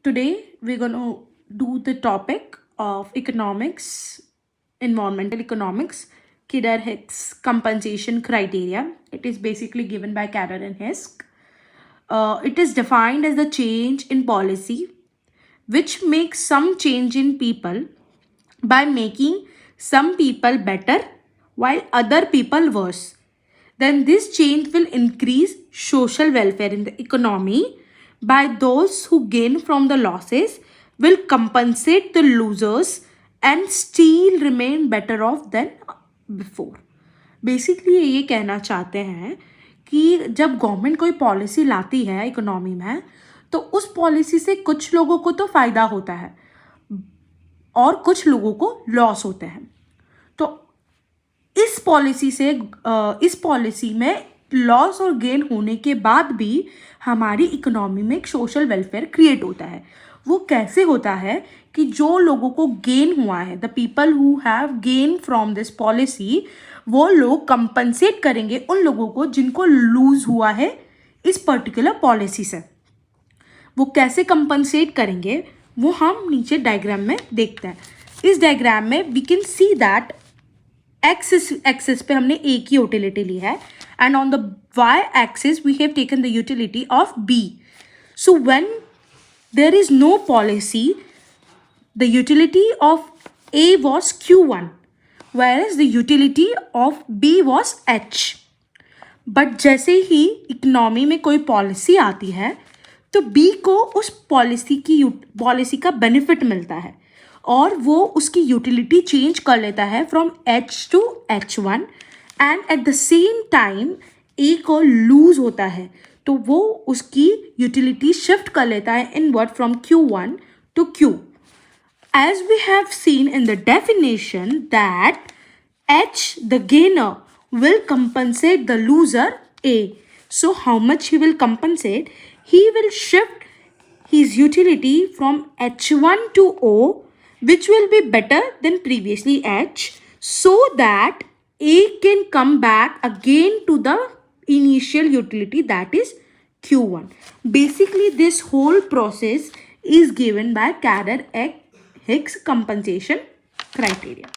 Today we're going to do the topic of economics, environmental economics, Kidder-Hicks compensation criteria. It is basically given by Kidder and Hicks. It is defined as the change in policy which makes some change in people by making some people better while other people worse. Then this change will increase social welfare in the economy by those who gain from the losses will compensate the losers and still remain better off than before. Basically ये कहना चाहते हैं कि जब government कोई policy लाती है economy में तो उस पॉलिसी से कुछ लोगों को तो फ़ायदा होता है और कुछ लोगों को लॉस होते हैं. तो इस पॉलिसी में लॉस और गेन होने के बाद भी हमारी इकोनॉमी में एक सोशल वेलफेयर क्रिएट होता है. वो कैसे होता है कि जो लोगों को गेन हुआ है, the people who have gain from this policy, वो लोग कंपनसेट करेंगे उन लोगों को जिनको लूज हुआ है इस पर्टिकुलर पॉलिसी से. वो कैसे कंपनसेट करेंगे वो हम नीचे डायग्राम में देखते हैं. इस डायग्राम में we can see that axis पे हमने ए की यूटिलिटी ली है and on the Y axis we have taken the utility of B. So when there is no policy the utility of A was Q1 whereas the utility of B was H. But जैसे ही economy में कोई policy आती है तो B को उस policy का बेनिफिट मिलता है और वो उसकी यूटिलिटी चेंज कर लेता है from H to H1 and at the same time A को लूज होता है तो वो उसकी यूटिलिटी शिफ्ट कर लेता है inward from Q1 to Q. As we have seen in the definition that H, the gainer, will compensate the loser A. So how much he will compensate? He will shift his utility from H1 to O, which will be better than previously H, so that A can come back again to the initial utility, that is Q1. Basically, this whole process is given by Kidder-Hicks compensation criteria.